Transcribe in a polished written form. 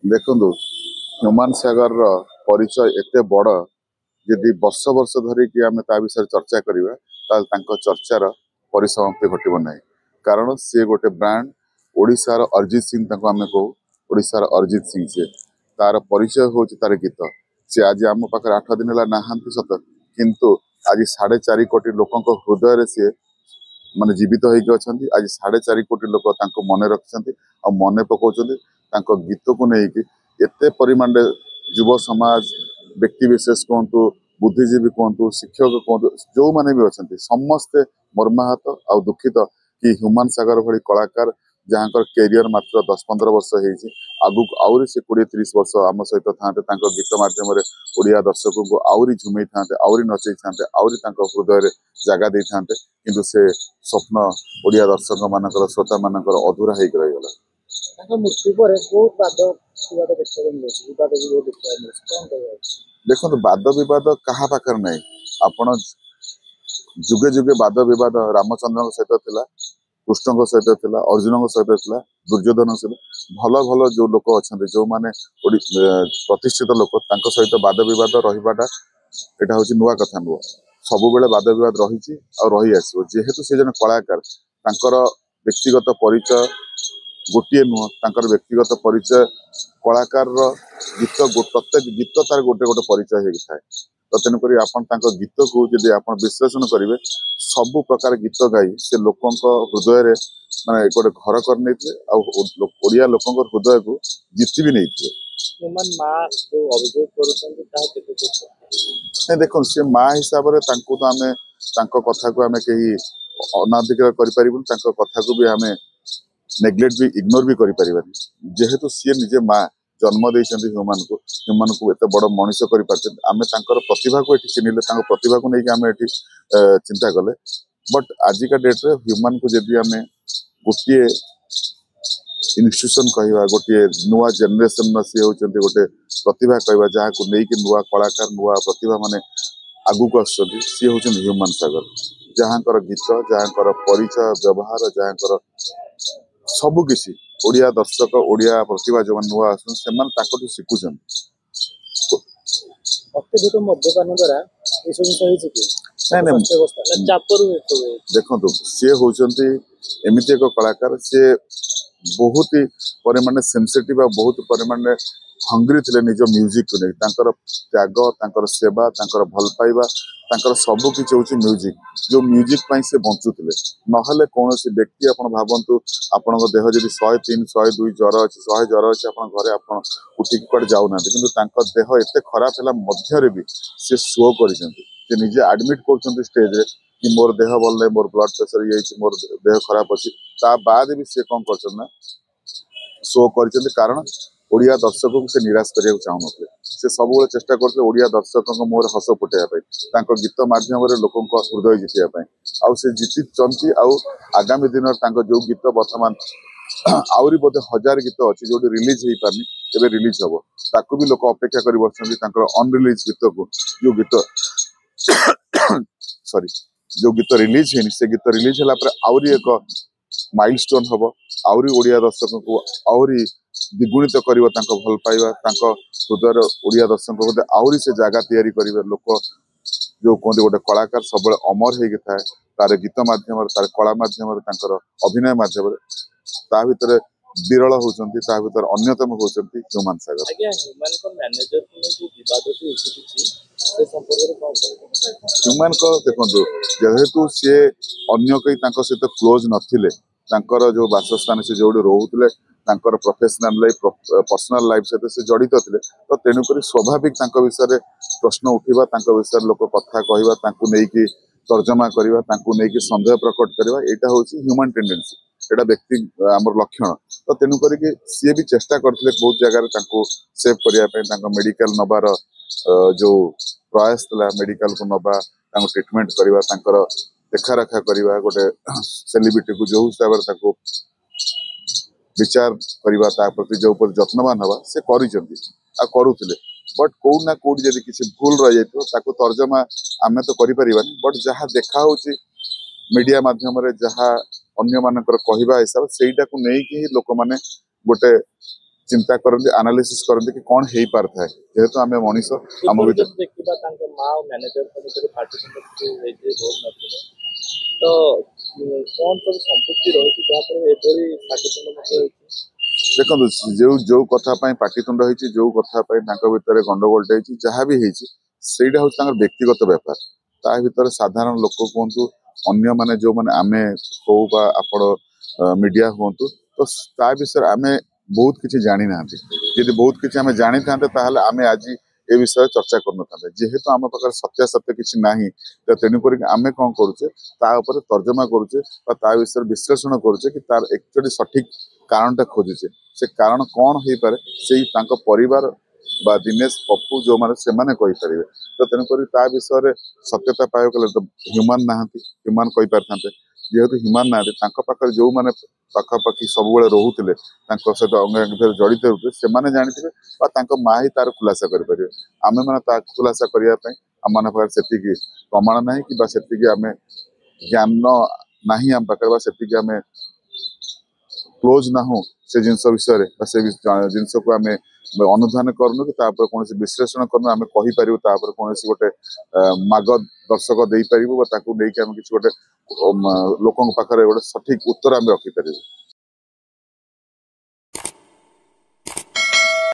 देखु ह्यूमान सागर परिचय एते बड़ यदि वर्ष वर्ष धरिकी आम ता विषय चर्चा करवा चर्चार परिसमाप्ति घटब ना कारण सी गोटे ब्रांड ओडिशार अरिजित सिंह आम कहू ओडिशार अरिजित सिंह सी तार परिचय हूँ तार गीत सी आज आम पाखे 8 दिन है नहांती सत किंतु आज 4.5 कोटी लोक हृदय सी माने जीवित होगी अच्छा आज 4.5 कोटी लोक मन रखिंट आ मन पकाउं गीत को लेकिन एते परिमाण युव समाज व्यक्ति विशेष कहतु बुद्धिजीवी कहतु शिक्षक कहतु जो मैंने भी अच्छा समस्ते मर्माहत आ दुखित कि ह्यूमान सागर भली कलाकार जहाँ कैरियर मात्र 10-15 वर्ष आगु आउरी से 20-30 वर्ष आम सहित था गीत मध्यम ओडिया दर्शक को आउरी झुमई था आउरी नचई था आउरी हृदय जगह दे था किंतु से स्वप्न ओडिया दर्शक मानकर श्रोता मानकर अधूरा होकर रहीगला। मृत्यु पर बहुत देखो वाद विवाद क्या पाखे ना आपण जुगे जुगे वाद विवाद रामचंद्र सहित थिला कृष्ण सहित थिला अर्जुन सहित थिला दुर्योधन सहित भल भल जो लोक अच्छा जो मैंने प्रतिष्ठित लोक सहित वाद विवाद रहीबाटा यहाँ हूँ नुआ कथा नुह सब बेले वाद विवाद रही रही आसो जेहेतु से जन कलाकार तांकर व्यक्तिगत परिचय गोटे नुह तांकर व्यक्तिगत परिचय कलाकार गीत प्रत्येक गीत तार गोटे गोटे परिचय होता है तो तेणुक गीत को जब आप विश्लेषण करेंगे सबु प्रकार गीत गाई से लोक हृदय माने गोटे घर कर ओडिया लोक हृदय को जीति भी नहीं देखो सी माँ हिसाब से तो आम कथा को आम कहीं अनाधिकार कथा को भी आम नेग्लेक्ट भी इग्नोर भी करें जेहेतु सी निजे माँ जन्म देते ह्यूमान को एत बड़ मनीष कर आम प्रतिभा को ये चिन्हले प्रतिभा को लेकिन आम ये चिंता कले बट आजिका डेट्रे ह्यूमान को जब आम गोटे इन्स्टिट्यूशन कहवा गोटे नुआ जेनेरेशन सी होती गोटे प्रतिभा कहवा जहाँ को लेकिन नुआ कलाकार नुआ प्रतिभा माने आगू को सी हूँ ह्यूमान सागर जहाँ गीत जहाँ परिचय व्यवहार जहाँ सबकिछि ओडिया दर्शक ओडिया प्रतिभा जो नुआ आसुन शिखुन अत्यधिक मद्यपान द्वारा देखो सी होती एमती एक कलाकार सी बहुत ही परिमाण सेंसिटिव बहुत परिमाण हंग्री थे निज म्यूजिक को लेकर त्याग सेवा भल पाइबा सबकि हूँ म्यूजिक जो म्यूजिक से बंचुले ना कौन व्यक्ति आप भावतु आपण देह जब 103 102 ज्वर अच्छी 100 ज्वर अच्छी आप घरे आप उठिक कड़े जाऊना कि देह एत खराब है मध्य भी सी शो कर निजे आडमिट कर स्टेज कि मोर देह भल नहीं मोर ब्लड प्रेशर ये मोर देह खराब अच्छी ता बाद भी सी कौन कर शो कर कारण ओडिया दर्शक को से निराश करने चाहून से सब चेष्टा करते ओडिया दर्शक मुहर हस फुटाइवाई गीत मध्यम लोक हृदय जितापी आउ से जीति आगामी दिन जो गीत बर्तमान आहरी बोधे 1000 गीत अच्छी जो रिलीज हो पारनी एवं रिलीज हम ताकू भी लोक अपेक्षा कर बस अनरिलीज गीत को जो गीत सॉरी जो गीत रिलीज है से गीत रिलीज है आहरी एक माइलस्टोन हम आहरी ओडिया दर्शक को आहरी द्विगुणित कर भल पाइबा हृदय ओडिया दर्शक आहरी से जगह तैयारी करेंगे लोक जो कहते गोटे कलाकार सब अमर होगी थाए तार गीत मध्यम तार कला मध्यम अभिनय मध्यम भर विरल होती अन्यतम होती ह्यूमान सागर। ह्यूमान को देखो जेहेतु सी अन्य कई सहित क्लोज नथिले जो बासस्थान से जो रोते प्रोफेशनल लाइफ पर्सनल लाइफ सहित से जड़ित थे तो तेणुक स्वाभाविक विषय प्रश्न उठा विषय लोक कथा कहवा तर्जमा करवा सन्देह प्रकट करवा यहाँ हूँ ह्यूमान टेंडेंसी एटा व्यक्ति आमर लक्षण तो तेणुक सी भी चेष्टा करते बहुत जगह सेव करने मेडिकल नबार जो प्रयास था मेडिकल को नवा ट्रिटमेंट करवा देखा रखा करवा गोटे सेलिब्रिटी को जो हिसाब से विचार करवा प्रति जो जत्नवान हवा से करुले बट कौट ना कौट जब किसी भूल रही जाए तर्जमा आम तो करें बट जहाँ देखा मीडिया मध्यम जहाँ अन्य मानकर कहवा हिसाब से लोक मैंने गोटे चिंता करते आनालिसिस करते कि कौन हो पार था जेहेतु आम मनीष आम पूर्वରୁ भीतर ଯଦି ଦେଖିବା ତାଙ୍କ ମା ଆଉ ମ୍ୟାନେଜରଙ୍କ ଭିତରେ ପାର୍ଟିସନ ହେଇଛି ବହୁତ ନଥିଲେ ତ କଣ ସବୁ ସମ୍ପୃକ୍ତି ରହିଛି ଯାହାଫଳରେ ଏଭଳି ପାର୍ଟିସନ ମଧ୍ୟ ହେଇଛି। देखो जो कथा पाटितुंड होती जो कथा भितर गंडगोल जहाँ भी होता हूँ व्यक्तिगत व्यापार ता भर साधारण लोक कहतु अन्य माने जो माने आमे हो आपण मीडिया हूँ तो ता विषय आम बहुत किसी जानी ना यदि बहुत किसी आम जानी था आम आज ए विषय चर्चा कर जेहेतु आम पाखे सत्यासत्य किसी ना तो तेणुक आम कौन करुचे तर्जमा करुचे विषय विश्लेषण करुचे कि तार एक्चुअली सठिक कारणटा खोजुचे से कारण कौन हो पारे से परिवार बा दिनेश पप्पू जो माने से माने कहि परिबे तो तेणुक विषय सत्यता पाइक तो ह्यूमान ना ह्यूमान कहि पारथांते जेहेतु ह्यूमान ना पाखे जो माने पाखापाखि सब रोते सहित अंग जड़ित होते से जानी माँ ही तार खुलासा करें आम मैंने खुलासा करने आम मान पाखे से प्रमाण ना कि आम ज्ञान ना आम पाखे से आम क्लोज ना हो से जिनस विषय से जिनस को आम अनुधान करनु कि कौन विश्लेषण करनु आम कहीपर कौन गोटे मार्गदर्शक दे पारू किसी गोटे लोक पाखे गोटे सठिक उत्तर आम रखिपर।